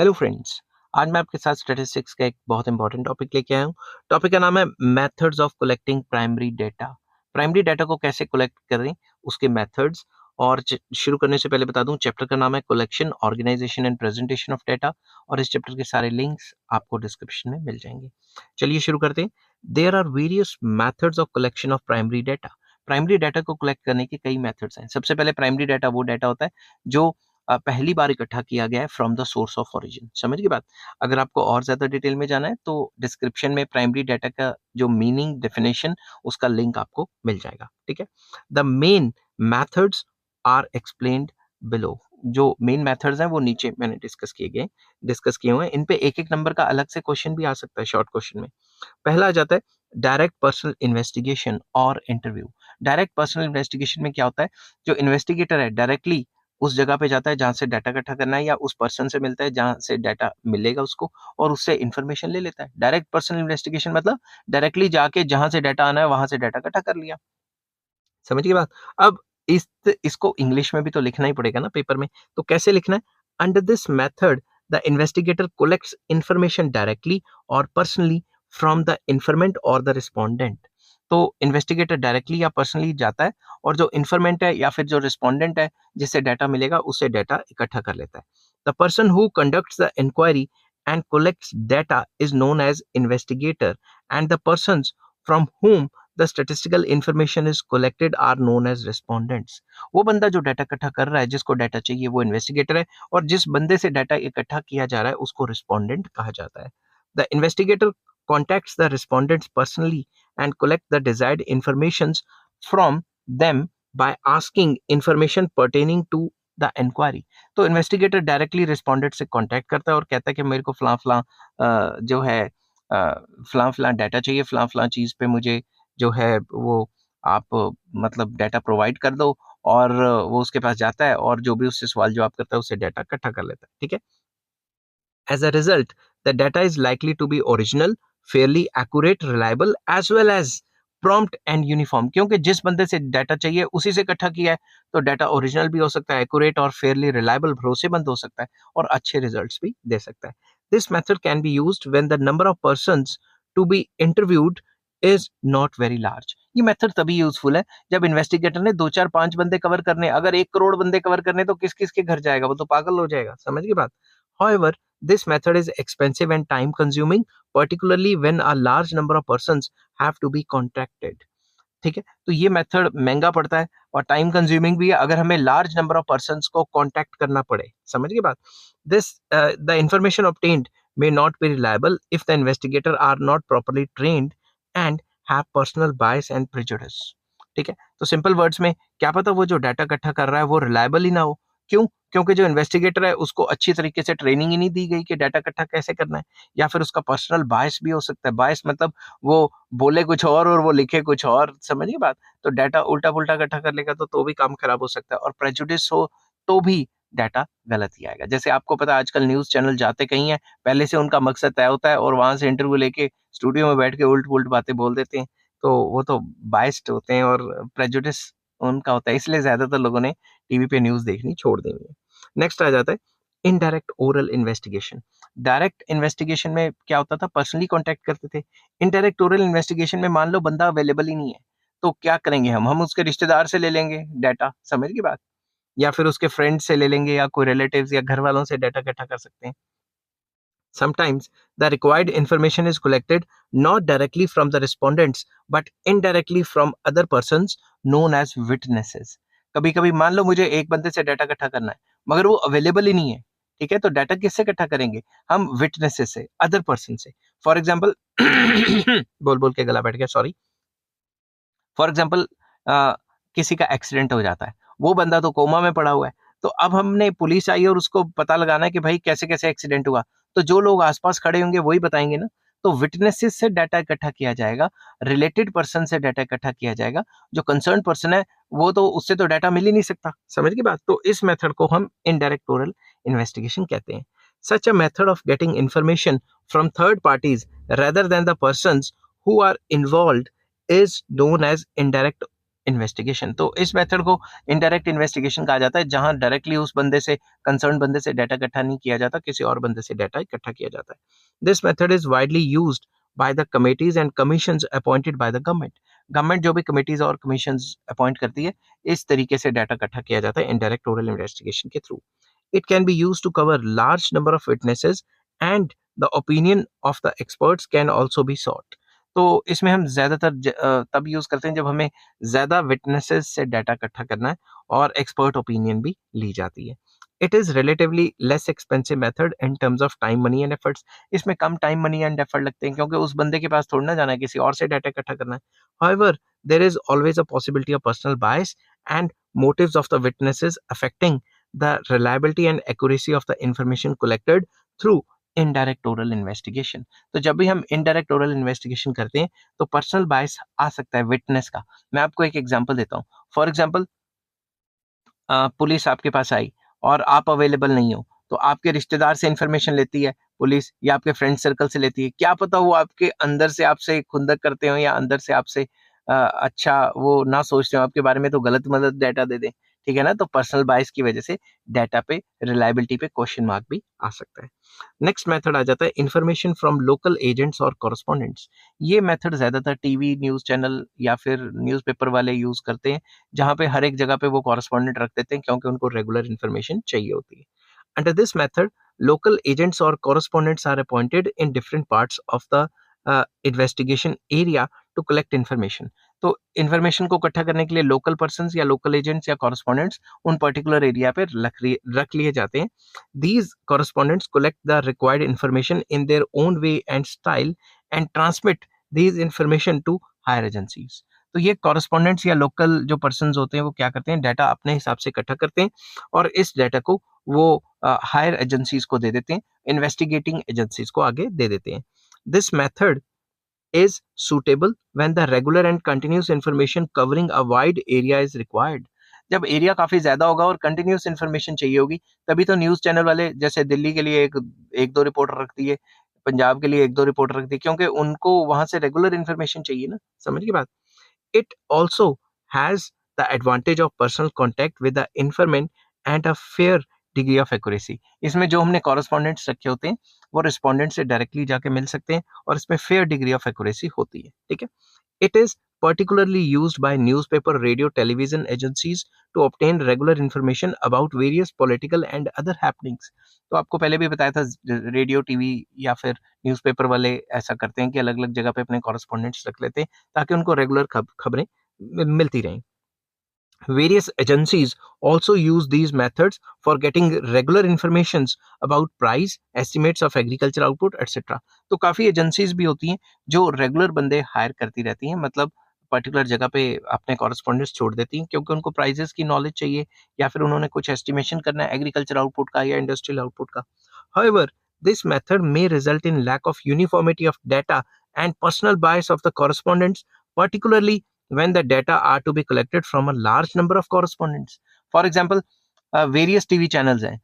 Hello friends, आज मैं आपके साथ स्टैटिस्टिक्स का एक बहुत इंपॉर्टेंट टॉपिक लेके आया हूँ। टॉपिक का नाम है methods of collecting primary data. Primary data को कैसे कलेक्ट करें, उसके मेथड्स। और शुरू करने से पहले बता दूं, चैप्टर का नाम है collection, organisation and presentation of data. और इस चैप्टर के सारे लिंक्स आपको डिस्क्रिप्शन में मिल जाएंगे। चलिए शुरू करते हैं। There are various methods of collection of primary data. Primary data को कलेक्ट करने के कई मेथड्स हैं। सबसे पहले प्राइमरी डेटा वो डेटा होता है जो पहली बार इकट्ठा किया गया है from the source of origin. समझ गई बात। अगर आपको और ज्यादा डिटेल में जाना है तो डिस्क्रिप्शन में प्राइमरी डाटा का जो मीनिंग डेफिनेशन, उसका लिंक आपको मिल जाएगा। ठीक है। The main methods are explained below. जो मेन मेथड्स हैं वो नीचे मैंने डिस्कस किए हुए हैं। इन पे एक एक नंबर का अलग से क्वेश्चन भी आ सकता है शॉर्ट क्वेश्चन में। पहला आ जाता है डायरेक्ट पर्सनल इन्वेस्टिगेशन और इंटरव्यू। डायरेक्ट पर्सनल इन्वेस्टिगेशन में क्या होता है, जो इन्वेस्टिगेटर है डायरेक्टली उस जगह पे जाता है जहां से डाटा इकट्ठा करना है, या उस पर्सन से मिलता है जहां से डाटा मिलेगा उसको, और उससे इंफॉर्मेशन ले लेता है। डायरेक्ट पर्सनल इन्वेस्टिगेशन मतलब डायरेक्टली जाके जहां से डाटा आना है वहां से डाटा इकट्ठा कर लिया। समझ गई बात। अब इसको इंग्लिश में भी तो लिखना ही पड़ेगा ना पेपर में, तो कैसे लिखना है? Under this method the investigator collects information directly और पर्सनली फ्रॉम द इन्फॉर्मेंट और द रिस्पोंडेंट। तो इन्वेस्टिगेटर डायरेक्टली या पर्सनली जाता है और जो इन्फॉर्मेंट है या फिर जो रिस्पोंडेंट है जिससे डाटा मिलेगा उससे डाटा इकट्ठा कर लेता है। The person who conducts the inquiry and collects data is known as investigator, and the persons from whom the statistical information is collected are known as respondents। वो बंदा जो डाटा इकट्ठा कर रहा है, जिसको डाटा चाहिए, वो इन्वेस्टिगेटर है, और जिस बंदे से डाटा इकट्ठा किया जा रहा है उसको रिस्पोंडेंट कहा जाता है। The investigator contacts the respondents personally and collect the desired informations from them by asking information pertaining to the inquiry। तो इन्वेस्टिगेटर डायरेक्टली रिस्पोंडेंट से कांटेक्ट करता है और कहता है कि मेरे को फलां फलां जो है फलां फलां डाटा चाहिए, फलां फलां चीज पे मुझे जो है वो आप मतलब डाटा प्रोवाइड कर दो। और वो उसके पास जाता है और जो भी उससे सवाल जवाब करता है उससे डाटा इकट्ठा कर लेता है। ठीक है। As a result, the data is likely to be original, fairly accurate, reliable, as well as prompt and uniform। क्योंकि जिस बंदे से डाटा चाहिए उसी से इकट्ठा किया है, तो डाटा ओरिजिनल भी हो सकता है, एक्यूरेट और फेयरली रिलायबल, भरोसेमंद हो सकता है, और अच्छे रिजल्ट्स भी दे सकता है। This method can be used when the number of persons to be interviewed is not very large. ये मेथड तभी यूजफुल है जब इन्वेस्टिगेटर ने 2 4 5 बंदे कवर करने। अगर 1 करोड़ बंदे कवर करने तो किस किस के घर जाएगा, वो तो पागल हो जाएगा। समझ गई बात। However, this method is expensive and time consuming, particularly when a large number of persons have to be contacted। ठीक है। तो ये मेथड महंगा पड़ता है और टाइम कंज्यूमिंग भी है अगर हमें लार्ज नंबर ऑफ पर्सन्स को कांटेक्ट करना पड़े। समझ गए बात। This the information obtained may not be reliable if the investigator are not properly trained and have personal bias and prejudice। ठीक है। तो सिंपल वर्ड्स में क्या पता वो जो डाटा इकट्ठा कर रहा है वो रिलायबल ही ना हो। क्यों? क्योंकि जो इन्वेस्टिगेटर है उसको अच्छी तरीके से ट्रेनिंग ही नहीं दी गई कि डाटा इकट्ठा कैसे करना है, या फिर उसका पर्सनल बायस भी हो सकता है। बायस मतलब वो बोले कुछ और वो लिखे कुछ और। समझिए बात। तो डाटा उल्टा पुल्टा इकट्ठा कर लेगा तो भी काम खराब हो सकता है, और प्रेजुडिस हो तो भी डाटा गलत ही आएगा। जैसे आपको पता है आजकल न्यूज चैनल जाते कहीं है, पहले से उनका मकसद तय होता है और वहां से इंटरव्यू लेके स्टूडियो में बैठ के उल्ट पुल्ट बातें बोल देते हैं। तो वो तो बायस्ड होते हैं और प्रेजुडिस उनका होता है, इसलिए ज्यादातर लोगों ने टीवी पे न्यूज देखनी छोड़ दी है। नेक्स्ट आ जाता है indirect oral investigation. Direct investigation में क्या होता था, पर्सनली कांटेक्ट करते थे। इनडायरेक्ट ओरल इन्वेस्टिगेशन में मान लो बंदा अवेलेबल ही नहीं है, तो क्या करेंगे हम उसके रिश्तेदार से ले लेंगे डाटा। समझ की बात। या फिर उसके फ्रेंड से ले लेंगे, या कोई रिलेटिव्स या घर वालों से डाटा इकट्ठा कर सकते हैं। Sometimes the required information is collected not directly from the respondents but indirectly from other persons known as witnesses। कभी कभी मान लो मुझे एक बंदे से डाटा इकट्ठा करना है मगर वो अवेलेबल ही नहीं है। ठीक है। तो डाटा किससे इकट्ठा करेंगे? हम विटनेसेस से, अदर पर्सन से। फॉर एग्जाम्पल बोल बोल के गला बैठ गया, सॉरी। फॉर एग्जाम्पल किसी का एक्सीडेंट हो जाता है, वो बंदा तो कोमा में पड़ा हुआ है, तो अब हमने पुलिस आई और उसको पता लगाना है कि भाई कैसे कैसे एक्सीडेंट हुआ, तो जो लोग आसपास खड़े होंगे वही बताएंगे ना। तो विटनेसेस से डाटा इकट्ठा किया जाएगा, रिलेटेड पर्सन से डाटा इकट्ठा किया जाएगा। जो कंसर्न पर्सन है वो तो उससे तो डाटा मिल ही नहीं सकता। समझ की बात। तो इस मेथड को हम इनडायरेक्ट ओरल इन्वेस्टिगेशन कहते हैं। Such a method of getting information from third parties rather than the persons who are involved is known as indirect investigation. तो इस मेथड को इनडायरेक्ट इन्वेस्टिगेशन कहा जाता है, जहां डायरेक्टली उस बंदे से, कंसर्न बंदे से डाटा इकट्ठा नहीं किया जाता, किसी और बंदे से डाटा इकट्ठा किया जाता है। This method is widely used by the committees and commissions appointed by the government. Government जो भी कमिटीज और कमीशंस अपॉइंट करती है, इस तरीके से डाटा इकट्ठा किया जाता है इनडायरेक्ट ओरल इन्वेस्टिगेशन के through. It can be used to cover large number of witnesses and the opinion of the experts can also be sought. तो इसमें हम ज़्यादातर तब यूज़ करते हैं जब हमें ज़्यादा विटनेसेस से डाटा इकट्ठा करना है और एक्सपर्ट ओपिनियन भी ली जाती है। It is relatively less expensive method in terms of time, money and efforts. इसमें कम टाइम, मनी एंड एफर्ट लगते हैं, क्योंकि उस बंदे के पास थोड़ी ना जाना है, किसी और से डाटा इकट्ठा करना है। However, there is always a possibility of personal bias and motives of the witnesses affecting the reliability and accuracy of the information collected through indirect oral investigation. तो जब भी हम indirect oral investigation करते हैं तो पर्सनल बायस आ सकता है witness का। मैं आपको एक एग्जांपल देता हूँ। फॉर एग्जांपल, पुलिस आपके पास आई और आप अवेलेबल नहीं हो, तो आपके रिश्तेदार से इंफॉर्मेशन लेती है पुलिस, या आपके फ्रेंड सर्कल से लेती है। क्या पता वो आपके अंदर से आपसे खुंदक करते हो, या अंदर से आपसे अच्छा वो ना सोचते हो आपके बारे में, तो गलत मलत डाटा दे दें। ठीक है ना? तो पर्सनल बायस की वजह से डाटा पे, रिलायबिलिटी पे क्वेश्चन मार्क भी आ सकता है। नेक्स्ट मेथड आ जाता है इंफॉर्मेशन फ्रॉम लोकल एजेंट्स और कॉरेस्पॉन्डेंट्स। ये मेथड ज्यादातर टीवी न्यूज चैनल या फिर न्यूज़पेपर वाले यूज करते हैं, जहाँ पे हर एक जगह पे वो कॉरेस्पॉन्डेंट रख देते हैं, क्योंकि उनको रेगुलर इन्फॉर्मेशन चाहिए होती है। Under this method, local agents or correspondents are appointed in different parts of the investigation area to collect information. तो इन्फॉर्मेशन को इकट्ठा करने के लिए लोकल पर्सन या लोकल एजेंट्स या कॉरेस्पॉन्डेंट्स उन पर्टिकुलर एरिया पे रख लिए जाते हैं। These correspondents collect the required information in their own way and style and transmit these information to higher agencies. तो ये कॉरेस्पॉन्डेंट्स या लोकल जो पर्सन होते हैं वो क्या करते हैं, डाटा अपने हिसाब से इकट्ठा करते हैं और इस डाटा को वो हायर एजेंसीज को दे देते हैं, इन्वेस्टिगेटिंग एजेंसीज को आगे दे देते हैं। This method is suitable when the regular and continuous information covering a wide area is required. जब एरिया काफी ज्यादा होगा और कंटिन्यूस इन्फॉर्मेशन चाहिए होगी, तभी तो न्यूज चैनल वाले जैसे दिल्ली के लिए एक दो रिपोर्टर रख दिए, पंजाब के लिए एक दो रिपोर्टर रख दिए, क्योंकि उनको वहां से रेगुलर इन्फॉर्मेशन चाहिए ना। समझ की बात? It also has the advantage of personal contact with the informant and a fair degree of accuracy. इसमें जो हमने कॉरेस्पॉन्डेंट्स रखे होते हैं वो रिस्पॉन्डेंट से डायरेक्टली जाके मिल सकते हैं और इसमें फेयर डिग्री ऑफ एक्यूरेसी होती है। ठीक है? It is particularly used by newspaper, radio, television agencies to obtain regular information about various political and other happenings. तो आपको पहले भी बताया था, रेडियो, टीवी या फिर न्यूज़पेपर वाले ऐसा करते हैं कि अलग-अलग जगह पे अपने कॉरेस्पॉन्डेंट्स रख लेते हैं ताकि उनको रेगुलर खबरें मिलती रहें। Various agencies also use these methods for getting regular informations about price, estimates of agriculture output, etc. तो काफी एजेंसीज भी होती हैं जो रेगुलर बंदे हायर करती रहती हैं, मतलब पर्टिकुलर जगह पे अपने कॉरेस्पॉन्डेंट्स छोड़ देती हैं, क्योंकि उनको प्राइजेस की नॉलेज चाहिए या फिर उन्होंने कुछ एस्टिमेशन करना है एग्रीकल्चर आउटपुट का या इंडस्ट्रियल आउटपुट का। However, this method may result in lack of uniformity of data and personal bias of the correspondents, particularly when the data are to be collected from a large number of correspondents. For example, various TV channels हैं,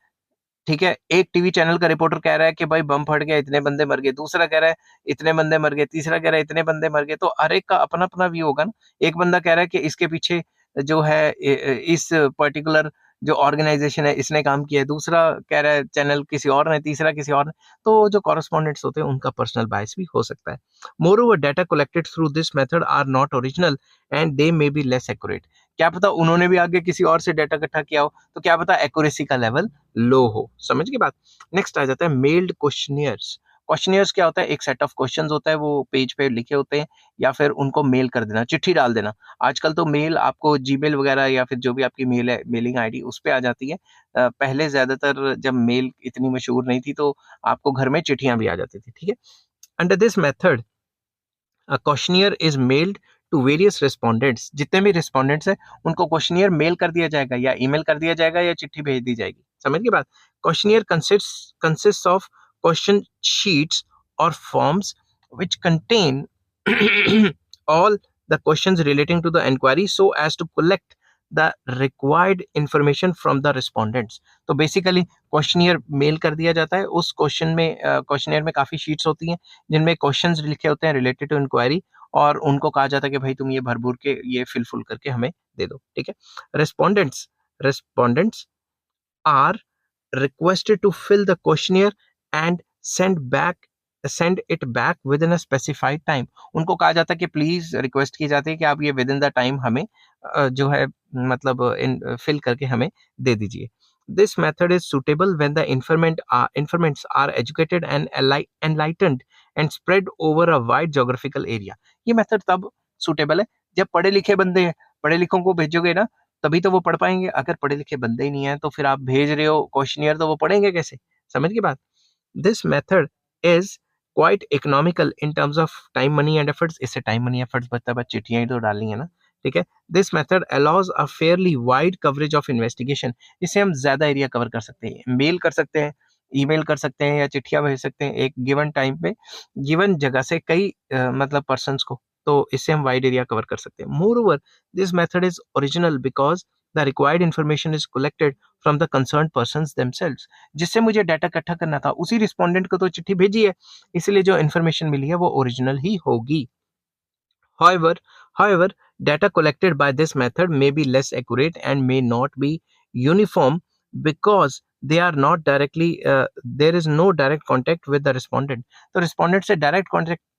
ठीक है? एक TV channel का reporter कह रहा है कि भाई बम फट गया, इतने बंदे मर गए, दूसरा कह रहा है इतने बंदे मर गए, तीसरा कह रहा है इतने बंदे मर गए। तो हर एक का अपना अपना व्यू होगा ना। एक बंदा कह रहा है कि इसके पीछे जो है इस पर्टिकुलर जो ऑर्गेनाइजेशन है इसने काम किया है, दूसरा कह रहा है चैनल किसी और ने, तीसरा किसी और ने। तो जो कॉरेस्पॉन्डेंट्स होते हैं उनका पर्सनल बायस भी हो सकता है। Moreover, data collected through this method are not original and they may be less accurate. क्या पता उन्होंने भी आगे किसी और से डाटा इकट्ठा किया हो, तो क्या पता एक्यूरेसी का लेवल लो हो। समझ की बात? नेक्स्ट आ जाता है मेल्ड क्वेश्चनियर्स। क्वेश्चनियर्स क्या होता है? एक सेट ऑफ क्वेश्चंस होता है, वो पेज पे लिखे होते हैं या फिर उनको मेल कर देना, चिट्ठी डाल देना। आजकल तो मेल आपको जीमेल वगैरह या फिर जो भी आपकी मेल है, मेलिंग आईडी उस पे आ जाती है। पहले ज्यादातर जब मेल इतनी मशहूर नहीं थी तो आपको घर में चिट्ठियां भी आ जाती थी। ठीक है? Under this method a questionnaire is mailed to various respondents. जितने भी रिस्पोंडेंट्स हैं उनको क्वेश्चनियर मेल कर दिया जाएगा या ईमेल कर दिया जाएगा या चिट्ठी भेज दी जाएगी। समझ की बात? Questionnaire consists of question sheets or forms which contain all the questions relating to the inquiry so as to collect the required information from the respondents. तो बेसिकली क्वेश्चनियर मेल कर दिया जाता है। उस क्वेश्चनियर में काफी शीट्स होती हैं जिनमें क्वेश्चंस लिखे होते हैं रिलेटेड टू इंक्वायरी, और उनको कहा जाता है कि भाई तुम ये भर-भूर के ये फिल करके हमें दे दो, ठीक है? Respondents respondents are requested to fill the questionnaire and send it back within a specified time. उनको कहा जाता है कि प्लीज रिक्वेस्ट की जाती है कि आप ये विद इन द टाइम हमें जो है मतलब फिल करके हमें दे दीजिए. This method is suitable when the informants are educated and enlightened and spread over a wide geographical area. ये मेथड तब सुटेबल है जब पढ़े लिखे बंदे हैं. पढ़े लिखों को भेजोगे ना तभी तो वो पढ़ पाएंगे. अगर पढ़े लिखे बंदे ही नहीं है तो फिर आप भेज रहे हो क्वेश्चनियर तो वो पढ़ेंगे कैसे? समझ की बात? This method is quite economical in terms of time money and efforts. इससे टाइम मनी एफर्ट्स बचता है, बस चिट्ठियां ही तो डालनी है ना, ठीक है? This method allows a fairly wide coverage of investigation. इससे हम ज्यादा एरिया कवर कर सकते हैं. मेल कर सकते हैं, ईमेल कर सकते हैं या चिट्ठियां भेज सकते हैं एक गिवन टाइम पे गिवन जगह से कई मतलब पर्सन्स को. तो इससे हम वाइड एरिया कवर कर सकते हैं. More over this method is original because the required information is collected from the concern persons themselves. जिससे मुझे डाटा इकट्ठा करना था उसी रिस्पोंडेंट को तो चिट्ठी भेजी है, इसलिए जो इन्फॉर्मेशन मिली है वो ओरिजिनल ही होगी. However, data collected by this method may be less accurate and may not be uniform because they are not directly there is no direct contact with the respondent. तो respondent से direct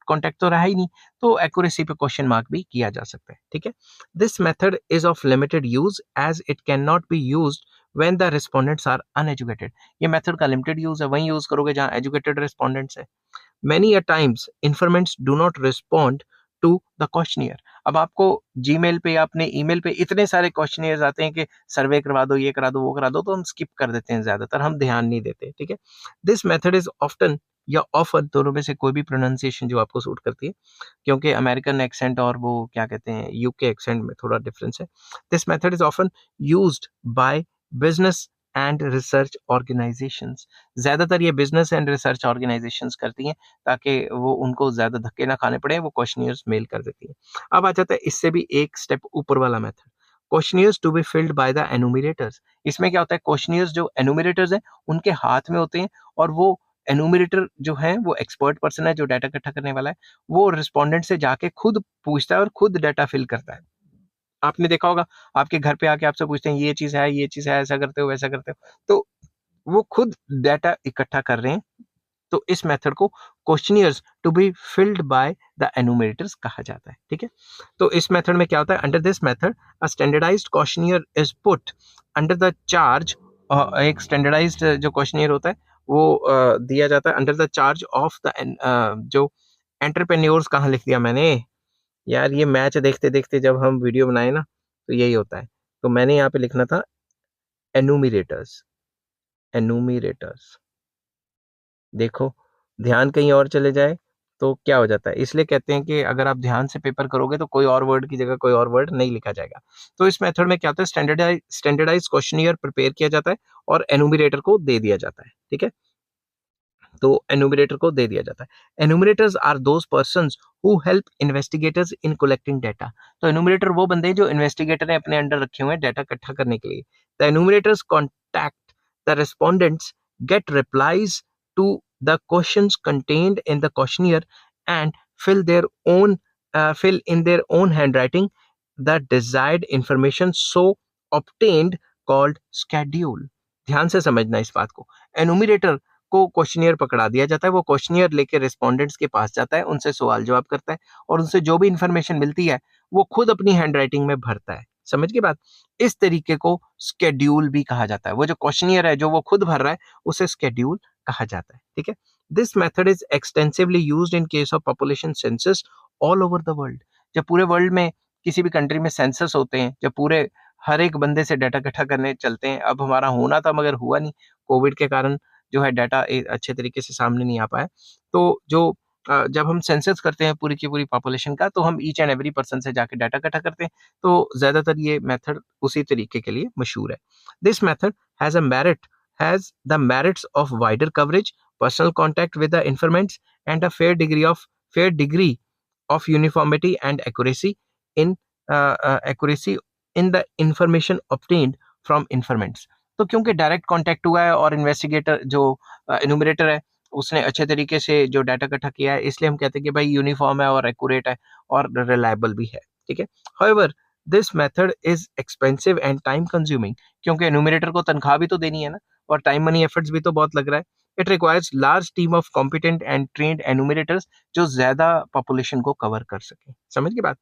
contact तो रहा ही नहीं, तो accuracy पे question mark भी किया जा सकता है, ठीक है? This method is of limited use as it cannot be used when the respondents are uneducated. ये मेथड का लिमिटेड यूज है, वही यूज करोगे जहाँ एजुकेटेड रिस्पोंडेंट्स है. Many a times informants do not respond to the questionnaire. अब आपको Gmail पे या अपने ईमेल पे इतने सारे क्वेश्चनियर्स आते हैं कि सर्वे करवा दो, ये करा दो, वो करा दो, तो हम स्किप कर देते हैं, ज्यादातर हम ध्यान नहीं देते, ठीक है? दिस मेथड इज ऑफ्टन या ऑफन, दोनों में से कोई भी प्रोनाउंसिएशन जो आपको सूट करती है, क्योंकि अमेरिकन एक्सेंट और वो क्या कहते हैं यूके एक्सेंट में थोड़ा डिफरेंस है. This method is often used by business and research organisations. ज्यादातर ये बिजनेस एंड रिसर्च ऑर्गेनाइजेशंस करती हैं ताकि वो उनको ज्यादा धक्के ना खाने पड़े, वो क्वेश्चनियर्स मेल कर देती हैं. अब आ जाता है इससे भी एक स्टेप ऊपर वाला method, questionnaires to be filled by the enumerators. इसमें क्या होता है, क्वेश्चनियर्स जो एनुमिरेटर्स हैं उनके हाथ में होते हैं और वो एनुमिरेटर जो है वो एक्सपर्ट पर्सन है जो डाटा इकट्ठा करने वाला है, वो रिस्पोंडेंट से जाके खुद पूछता है और खुद डाटा फिल करता है. आपने देखा होगा आपके घर पे आके आपसे पूछते हैं ये चीज है, ये चीज है, ऐसा करते हो, वैसा करते हो, तो वो खुद डाटा इकट्ठा कर रहे हैं. तो इस मेथड को questionnaires to be filled by the enumerators कहा जाता है, ठीक है? तो इस मेथड में क्या होता है, under this method a standardised questionnaire is put under the charge. एक स्टैंडर्डाइज्ड जो क्वेश्चनियर होता है वो दिया जाता है under the charge of the जो एंटरप्रेन्योर्स. कहाँ लिख दिया मैंने यार, ये मैच देखते देखते जब हम वीडियो बनाए ना तो यही होता है. तो मैंने यहाँ पे लिखना था एनुमिरेटर्स. एनुमिरेटर्स, देखो ध्यान कहीं और चले जाए तो क्या हो जाता है, इसलिए कहते हैं कि अगर आप ध्यान से पेपर करोगे तो कोई और वर्ड की जगह कोई और वर्ड नहीं लिखा जाएगा. तो इस मेथड में क्या होता है, स्टैंडर्डाइज क्वेश्चनियर प्रिपेयर किया जाता है और एनुमिरेटर को दे दिया जाता है, ठीक है? तो एनुमिरेटर को दे दिया जाता है. Enumerators are those persons who help investigators in collecting data. तो एनुमिरेटर वो बंदे हैं जो इन्वेस्टिगेटर ने अपने अंडर रखे हुए हैं डाटा इकट्ठा करने के लिए. The enumerators contact the respondents, get replies to the questions contained in the questionnaire and fill in their own handwriting the desired information so obtained called schedule. ध्यान से समझना इस बात को. एनुमिरेटर को क्वेश्चनियर पकड़ा दिया जाता है, वो क्वेश्चनियर लेके रिस्पोंडेंट्स के पास जाता है, उनसे सवाल जवाब करता है और उनसे जो भी इंफॉर्मेशन मिलती है वो खुद अपनी हैंडराइटिंग में भरता है. समझ के बात? इस तरीके को स्केड्यूल भी कहा जाता है. वो जो क्वेश्चनियर है जो वो खुद भर रहा है उसे स्केड्यूल कहा जाता है, ठीक है? This method is extensively used in case of population census all over the world. जब पूरे वर्ल्ड में किसी भी कंट्री में सेंसस होते हैं, जब पूरे हर एक बंदे से डाटा इकट्ठा करने चलते हैं. अब हमारा होना था मगर हुआ नहीं, कोविड के कारण जो है डाटा अच्छे तरीके से सामने नहीं आ पाया. तो जो जब हम सेंसस करते हैं पूरी की पूरी पॉपुलेशन का, तो हम ईच एंड एवरी पर्सन से जाके डाटा इकट्ठा करते हैं. तो ज्यादातर ये मेथड उसी तरीके के लिए मशहूर है. This method has has the merits of wider coverage, personal contact with the informants, and a fair degree of uniformity and accuracy in the information obtained from informants. तो क्योंकि डायरेक्ट कांटेक्ट हुआ है और इन्वेस्टिगेटर जो एनुमरेटर है उसने अच्छे तरीके से जो डाटा इकट्ठा किया है, इसलिए हम कहते हैं कि भाई यूनिफॉर्म है और एक्यूरेट है और रिलायबल भी है, ठीक है। However this method is expensive and time consuming, क्योंकि एनुमरेटर को तनख्वाह भी तो देनी है ना, और टाइम मनी एफर्ट्स भी तो बहुत लग रहा है। It requires large team of competent and trained enumerators जो ज्यादा पॉपुलेशन को कवर कर सके। समझ की बात?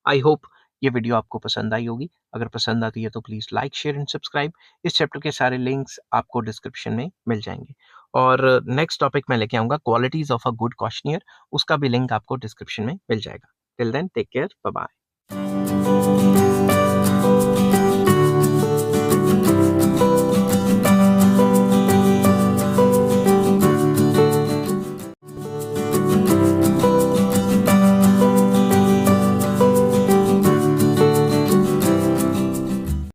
आई होप ये वीडियो आपको पसंद आई होगी। अगर पसंद आती है तो please like, share and subscribe. इस चैप्टर के सारे लिंक्स आपको डिस्क्रिप्शन में मिल जाएंगे। और नेक्स्ट टॉपिक मैं लेके आऊँगा qualities of a good questionnaire, उसका भी लिंक आपको डिस्क्रिप्शन में मिल जाएगा। Till then take care, bye bye.